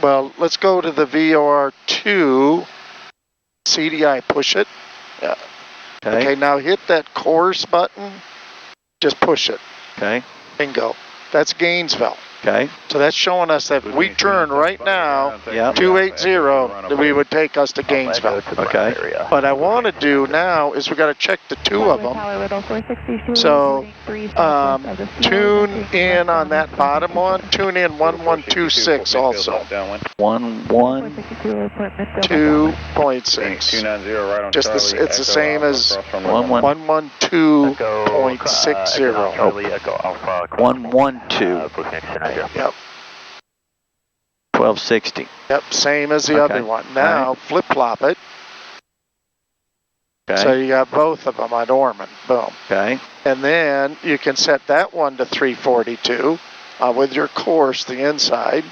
Well, let's go to the VOR2. CDI, push it. Yeah. Okay, now hit that course button. Just push it. Okay. Bingo. That's Gainesville. Okay. So that's showing us that if we turn right now, 280, that we would take us to Gainesville. Okay. What I want to do now is we got to check the two of them. So tune in on that bottom one. Tune in 1126 also. 112.6. Just this, it's the same as 112.60. 112. Yep. 1260. Yep, same as the other one. Now flip-flop it. Okay. So you got both of them on Orman. Boom. Okay. And then you can set that one to 342 with your course, the inside.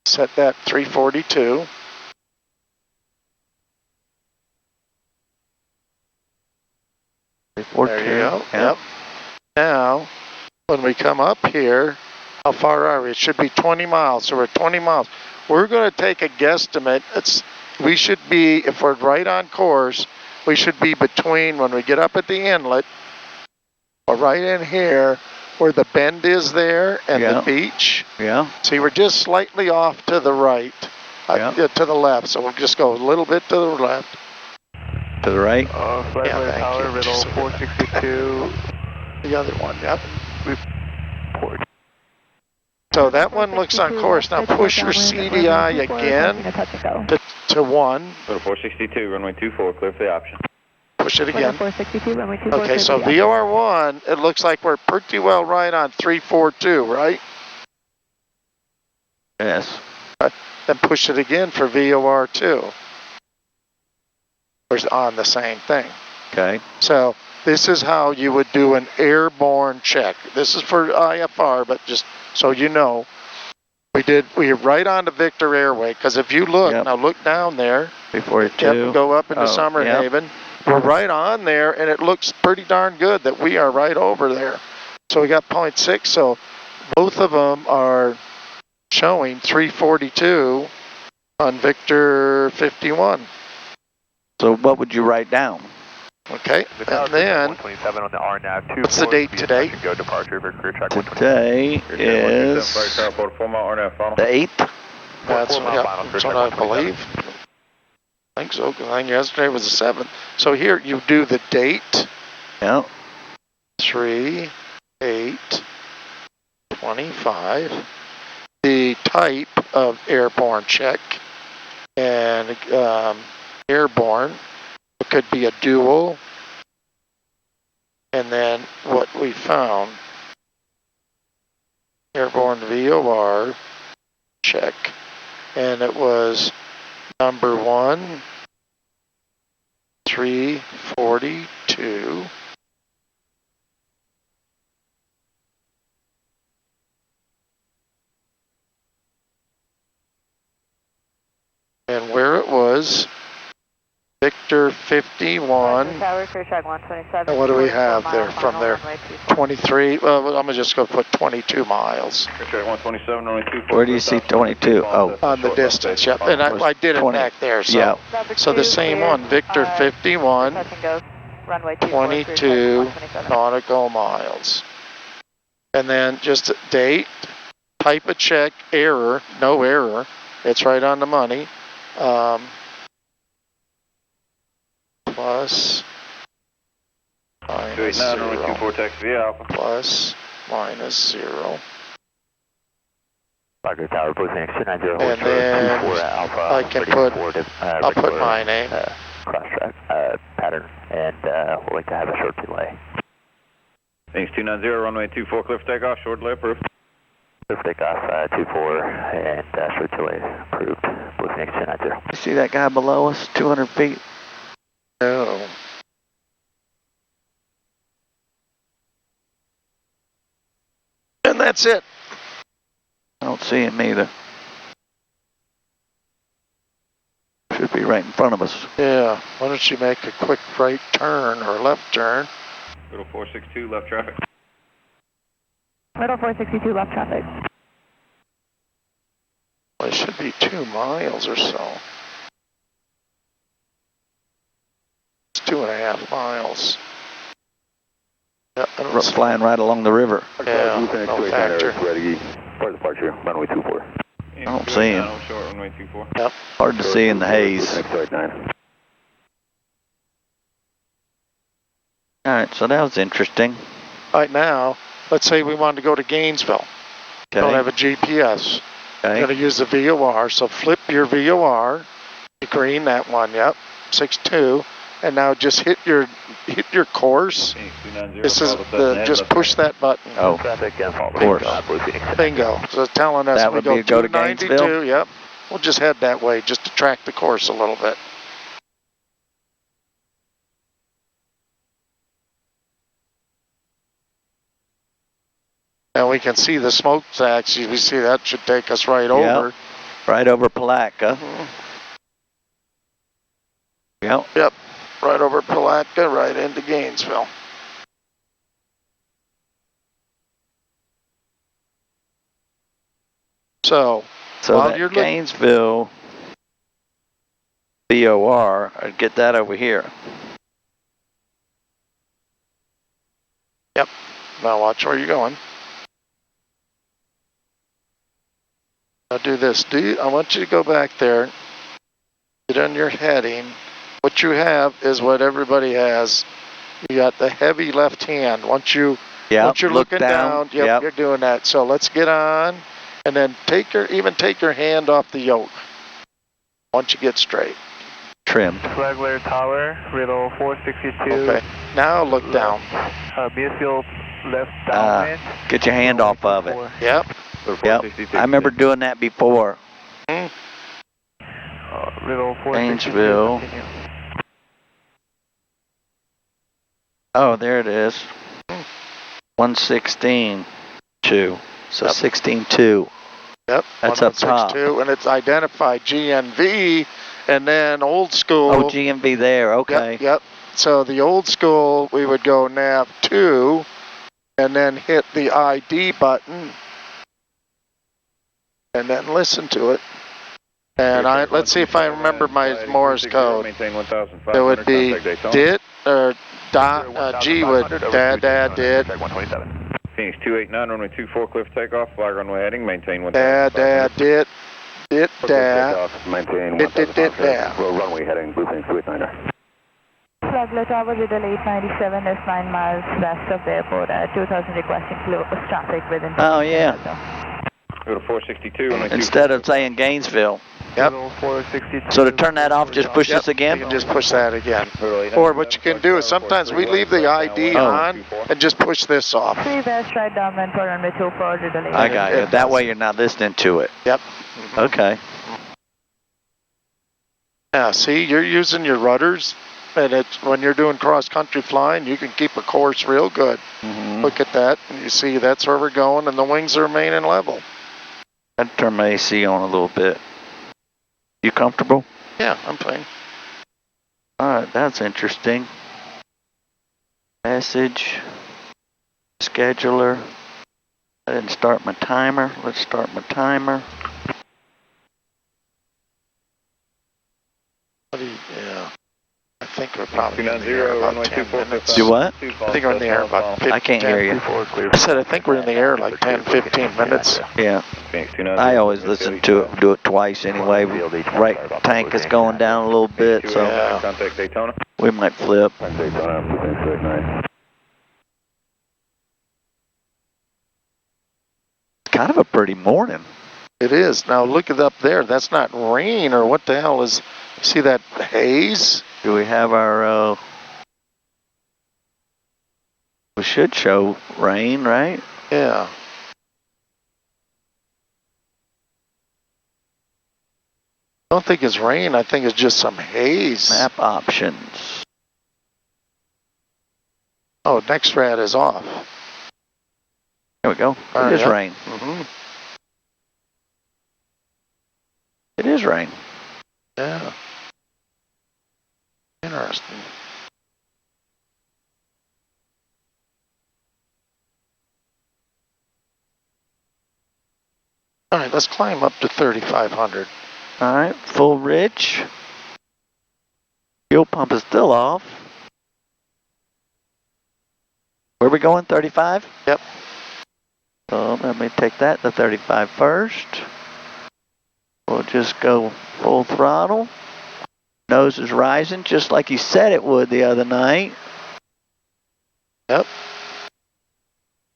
Set that 342. There you go. Yep. Now, when we come up here, how far are we? It should be 20 miles. So we're 20 miles. We're going to take a guesstimate. We should be, if we're right on course, we should be between, when we get up at the inlet, or right in here, where the bend is there and the beach. Yeah. See, we're just slightly off to the right, to the left. So we'll just go a little bit to the left. To the right? Yeah, thank you. Riddle 462. The other one, yep. So that one looks on course. Now push your CDI again to 1. Little 462, runway 24, clear for the option. Push it again. Okay, so VOR1, it looks like we're pretty well right on 342, right? Yes. Then push it again for VOR2. We're on the same thing. Okay. So this is how you would do an airborne check. This is for IFR, but just so you know, we're right on the Victor Airway, because if you look, now look down there, go up into Summer Haven, we're right on there, and it looks pretty darn good that we are right over there. So we got 0.6, so both of them are showing 342 on Victor 51. So what would you write down? Okay, and then, what's the date today? Today is the 8th. That's what I believe. I think so, because yesterday was the 7th. So here, you do the date. Yeah. 3/8/25. The type of airborne check. And airborne. It could be a dual. And then what we found, airborne VOR check. And it was number 1, 342. And where it was, Victor 51. And what do we have there from there? 23. Well, I'm going to just go put 22 miles. Where do you see 22? Oh. On the distance, yep. And I did it back there. So, so the same one, Victor 51, 22 nautical miles. And then just date, type of check, error, no error. It's right on the money. Plus, minus 0, plus, minus 0. And then I can I'll put my name. Cross-track pattern, and we'd like to have a short delay. Thanks, 290, runway 24, clear for takeoff, short delay approved. Clear for takeoff, 24, and short delay approved. Blue Phoenix 290. You see that guy below us, 200 feet? No. And that's it. I don't see him either. Should be right in front of us. Yeah. Why don't you make a quick right turn or left turn? Little 462, left traffic. Little 462, left traffic. Well, be 2 miles or so. It's 2.5 miles. Yeah, I don't see Flying right along the river. Yeah, no factor. Ready for departure, runway 24. I don't see him. Short, runway 24. Yep. Hard to see in the haze. Next flight 9. All right, so that was interesting. Right now, let's say we wanted to go to Gainesville. Don't have a GPS. Okay. Going to use the VOR, so flip your VOR, green, that one, yep, 6-2, and now just hit your course. This is just push that button. Oh, Traffic and follow. of course. Bingo. So it's telling us That we would go be go to 292, Gainesville? yep. We'll just head that way just to track the course a little bit. And we can see the smokestacks. You see that should take us right over. Right over Palatka. Yep. Yep, right over Palatka, right into Gainesville. So while that you're looking, Gainesville VOR, I'd get that over here. yep. Now watch where you're going. Now do this. I want you to go back there. Get on your heading. What you have is what everybody has. You got the heavy left hand. Once you're Look looking down, yep, you're doing that. So let's get on, and then take your hand off the yoke. Once you get straight. Trimmed. Flagler Tower, Riddle 462. Okay. Now look down. Beerfield left downwind. Get your hand off of it. Yep. Yep. I remember doing that before. Hmm. Riddle 462. Gainesville. Oh, there it is. 116.2. So 16.2. Yep. That's up top. 1162, and it's identified GNV, and then old school. Oh, GMV there. Okay. Yep, yep. So the old school, we would go nav 2, and then hit the ID button, and then listen to it. And let's see if I remember my Morse code. It would be DIT or G would dad did. Phoenix 289, runway 24, cliff takeoff, flag runway heading, maintain 1,000. Dad did dad. Maintain Did 1,000. dad. Roll runway heading, Blue Phoenix 289. Flagler Tower, Riddle 897 is 9 miles west of the airport at 2000, requesting close traffic within. Oh, yeah. Go to 462, runway 24. Instead of saying Gainesville. Yep. Riddle 462. So to turn that off, just push this You again? can just push that again. Or what you can do is sometimes we leave the ID on and just push this off. 3 west, right downwind for runway 24, Riddle 8. I got you. That way you're not listening to it. Yep. Okay. Yeah, see, you're using your rudders, and when you're doing cross-country flying, you can keep a course real good. Mm-hmm. Look at that, and you see that's where we're going, and the wings are remaining level. I'd turn my AC on a little bit. You comfortable? Yeah, I'm fine. Alright, that's interesting. Message. Scheduler. I didn't start my timer. Let's start my timer. Yeah. I think we're probably in the 290, air about runway 10 24, minutes. Do what? I think we're in the air about 15. I can't hear you. I said I think we're in the air like 10, 15 minutes. Yeah. Phoenix 290. I always listen to it, do it twice anyway. Right tank is going down a little bit, so Yeah. Contact Daytona. we might flip. Daytona, Blue Phoenix 289. It's kind of a pretty morning. It is. Now look it up there. That's not rain or what the hell is, see that haze? Do we have our, we should show rain, right? Yeah. I don't think it's rain. I think it's just some haze. Map options. Oh, next rad is off. There we go. Oh, It is yeah. rain. Mm-hmm. It is rain. Yeah. Interesting. All right, let's climb up to 3,500. All right, full rich. Fuel pump is still off. Where we going, 35? Yep. So let me take that to 35 first. We'll just go full throttle. Nose is rising just like you said it would the other night. Yep.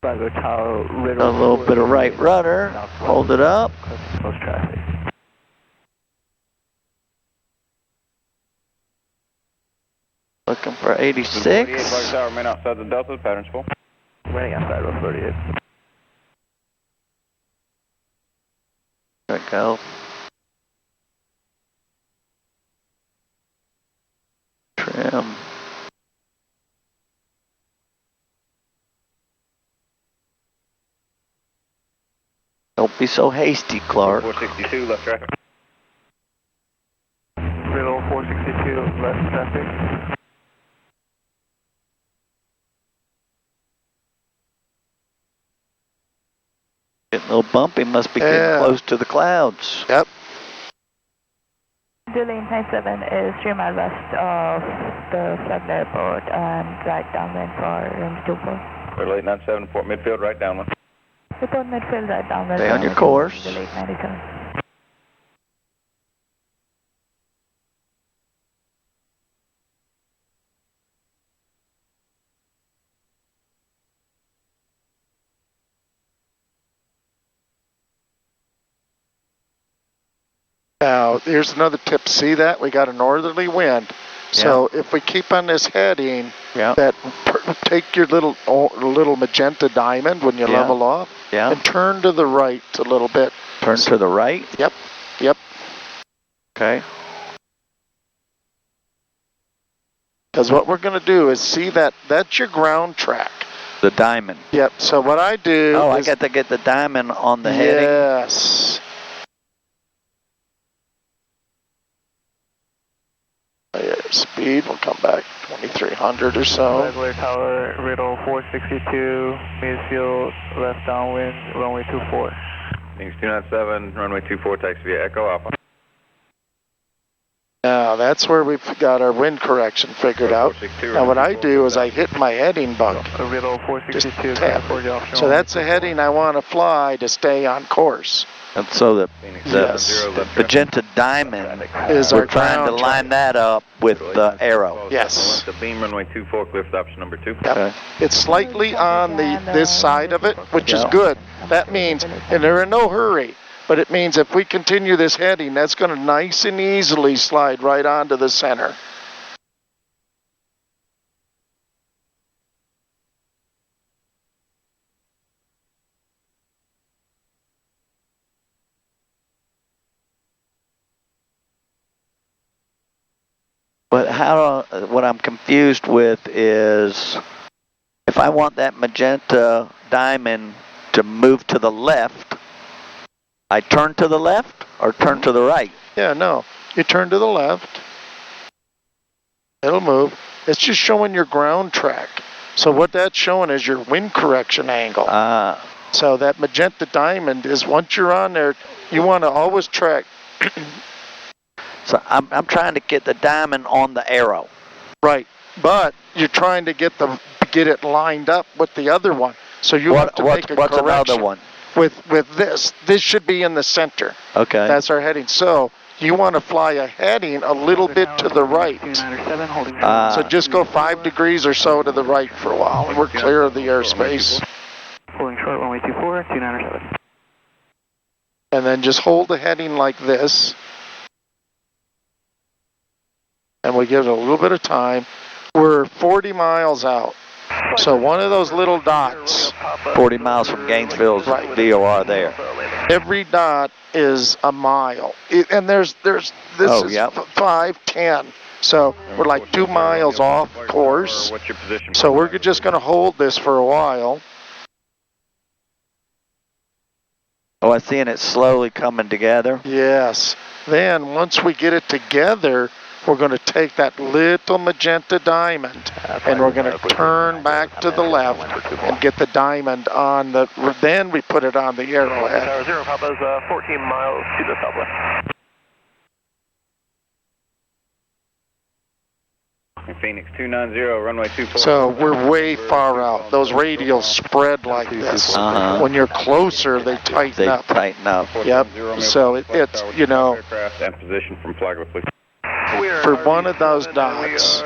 Bravo Tower, A little bit of right rudder. Hold it up. Close traffic. Looking for 86. 48 Flag Tower, man outside the Delta, pattern's full. Running outside of 38. There we go. Trim. Don't be so hasty, Clark. 462, left traffic. Riddle 462, left traffic. Getting a little bumpy, must be getting close to the clouds. Yep. Delane 97 is 3 miles west of the Flagler Airport and right downwind for runway 24. Clear late 97, Fort Midfield, right downwind. Report midfield right downwind. Stay on your course. Delane 97. Now, here's another tip. See that? We got a northerly wind. So if we keep on this heading, take your little magenta diamond when you level off and turn to the right a little bit. Turn to the right? Yep. Yep. Okay. Because what we're going to do is see that's your ground track. The diamond. Yep. So what I do I got to get the diamond on the heading? Yes. Speed will come back 2300 or so. Flagler Tower, Riddle 462, midfield, left downwind, runway 24. Things 297, runway 24, taxi via Echo Alpha. Now that's where we've got our wind correction figured out. Now what I do is I hit my heading bug. Riddle 462, tap. So that's the heading I want to fly to stay on course. And so the magenta diamond is we're our trying to line that up with the arrow. Yes. The beam runway 24, lift option number 2. Yep. Okay. It's slightly on this side of it, which is good. That means, and they're in no hurry, but it means if we continue this heading, that's going to nice and easily slide right onto the center. But what I'm confused with is if I want that magenta diamond to move to the left, I turn to the left or turn to the right? Yeah, no. You turn to the left. It'll move. It's just showing your ground track. So what that's showing is your wind correction angle. So that magenta diamond is once you're on there, you want to always track. So I'm trying to get the diamond on the arrow. Right, but you're trying to get it lined up with the other one. So you have to make a what's correction. another one? With this should be in the center. Okay. That's our heading. So you want to fly a heading a little bit to the right. So just go 5 degrees or so to the right for a while, and we're clear of the airspace. Pulling short, runway 24, 297. And then just hold the heading like this. And we give it a little bit of time. We're 40 miles out. So one of those little dots. 40 miles from Gainesville's VOR there. Every dot is a mile. And this is 510. So we're like 2 miles off course. So we're just going to hold this for a while. Oh, I'm seeing it slowly coming together. Yes. Then once we get it together, we're going to take that little magenta diamond and we're going to turn back to the left and get the diamond on the, then we put it on the arrowhead. Tower 0, Papa's 14 miles to the southwest. Phoenix 290, runway 24. So we're way far out. Those radials spread like this. When you're closer, they tighten up. Tighten up. Yep. So it's, you know, Aircraft and position from flag of fleet. for one of those dots,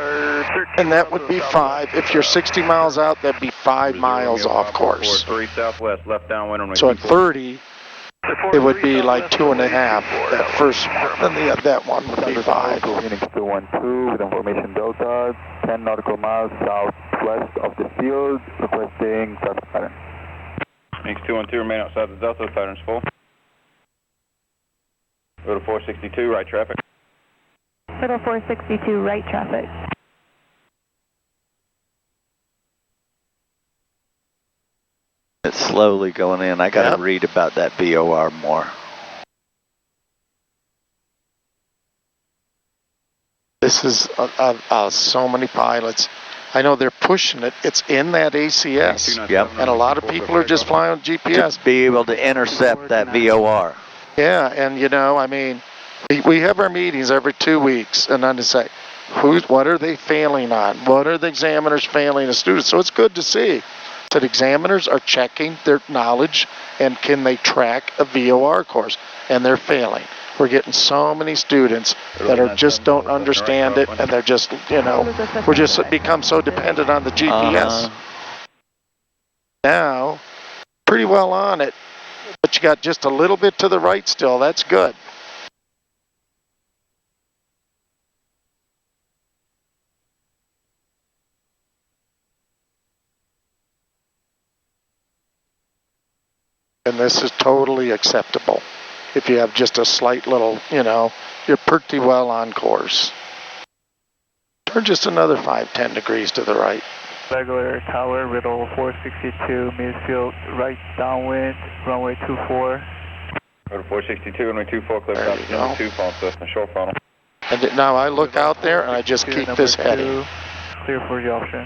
and that would be 5. If you're 60 miles out, that'd be 5 miles off course. 3 southwest, left downwind, runway So at 24. 30, it would be like 2.5. That first, then that one would be 5. Phoenix 212 with information Delta, 10 nautical miles southwest of the field, requesting traffic pattern. Phoenix 212, remain outside the Delta, pattern's full. Go to 462, right traffic. Little 462, right traffic. It's slowly going in. I got to read about that VOR more. This is so many pilots. I know they're pushing it. It's in that ACS. Yep. And a lot of people are just flying with GPS. To be able to intercept that VOR. Yeah, and you know, I mean, we have our meetings every 2 weeks, and then to say, what are they failing on? What are the examiners failing as students? So it's good to see that examiners are checking their knowledge and can they track a VOR course, and they're failing. We're getting so many students that are just don't understand it, and they're just, you know, we're just become so dependent on the GPS. Now, pretty well on it, but you got just a little bit to the right still. That's good. And this is totally acceptable. If you have just a slight little, you know, you're pretty well on course. Turn just another 5-10 degrees to the right. Regular tower, riddle 462, midfield, right downwind, runway 24. Go to 462, runway 24, clear There you go. 2, phone system, short funnel. And now I look out there and I just keep this heading. Clear for the option.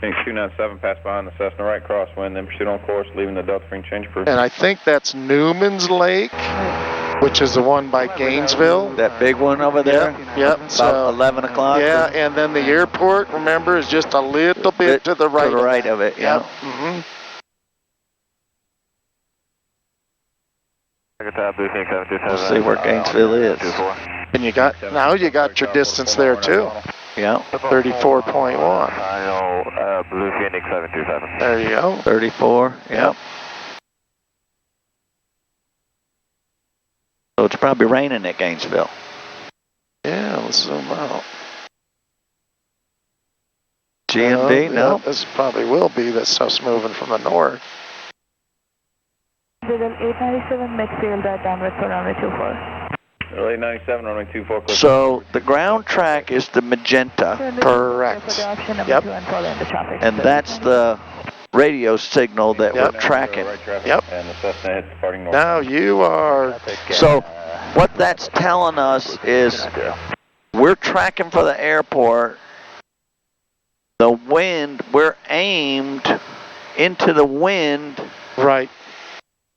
Phoenix 297, pass behind the Cessna right crosswind, then pursuit on course, leaving the Delta Spring change approved. And I think that's Newman's Lake, which is the one by Gainesville. That big one over there? Yep. About So 11 o'clock? yeah, and then the airport, remember, is just a little bit to the right. To the right of it, yeah. Mm-hmm. We'll see where Gainesville is. And you got, now you got your distance there too. Yeah. 34.1. Blue Phoenix 727. There you go. 34, yep. So it's probably raining at Gainesville. Yeah, let's zoom out. GMD, no? This probably will be. That stuff's moving from the north. Riddle 897 midfield, downward for runway 24. Early 97, runway 24, clear. So the ground track is the magenta, Correct. Yep. and that's the radio signal that Yep. we're tracking. Right traffic, Yep. and the Cessna hits departing north. Now you are, So what that's telling us is we're tracking for the airport. The wind, we're aimed into the wind, right.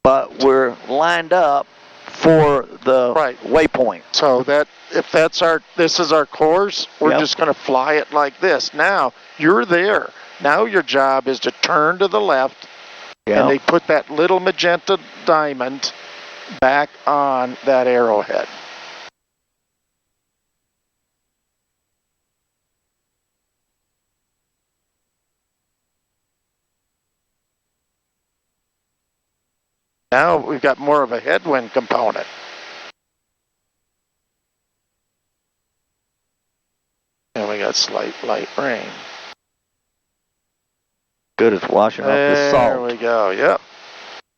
but we're lined up for the Right. waypoint. So that, if that's this is our course, we're Yep. just going to fly it like this. Now you're there. Now your job is to turn to the left, Yeah. and they put that little magenta diamond back on that arrowhead. Now we've got more of a headwind component. And we got slight light rain. Good, it's washing off the There salt. we go, yep.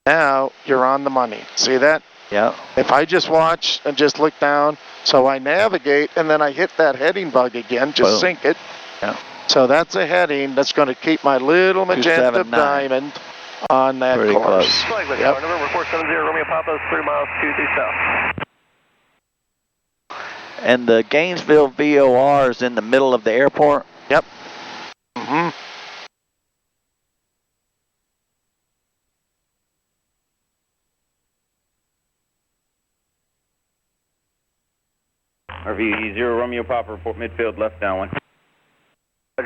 Now you're on the money. See that? Yeah. If I just watch and just look down, so I navigate and then I hit that heading bug again, just Boom. sink it. Yeah. So that's a heading that's going to keep my little magenta 279. diamond on that Pretty course. close. Yep. November 470, Romeo Papa, 3 miles, 23 south. And the Gainesville VOR is in the middle of the airport? Yep. Mm-hmm. RV 0 Romeo Papa, report midfield, left downwind.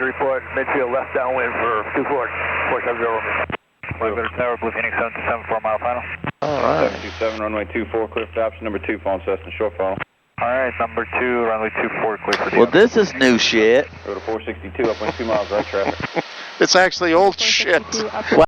report, midfield left downwind for 24, 470. Weather Tower, Blue Phoenix 774 mile final. All right. 727, runway 24, clear for option number 2, phone Cessna, short follow. Alright, number 2, runway 24, clear for Well, this is new shit. Go to 462, upwind 2 miles, right traffic. It's actually old shit.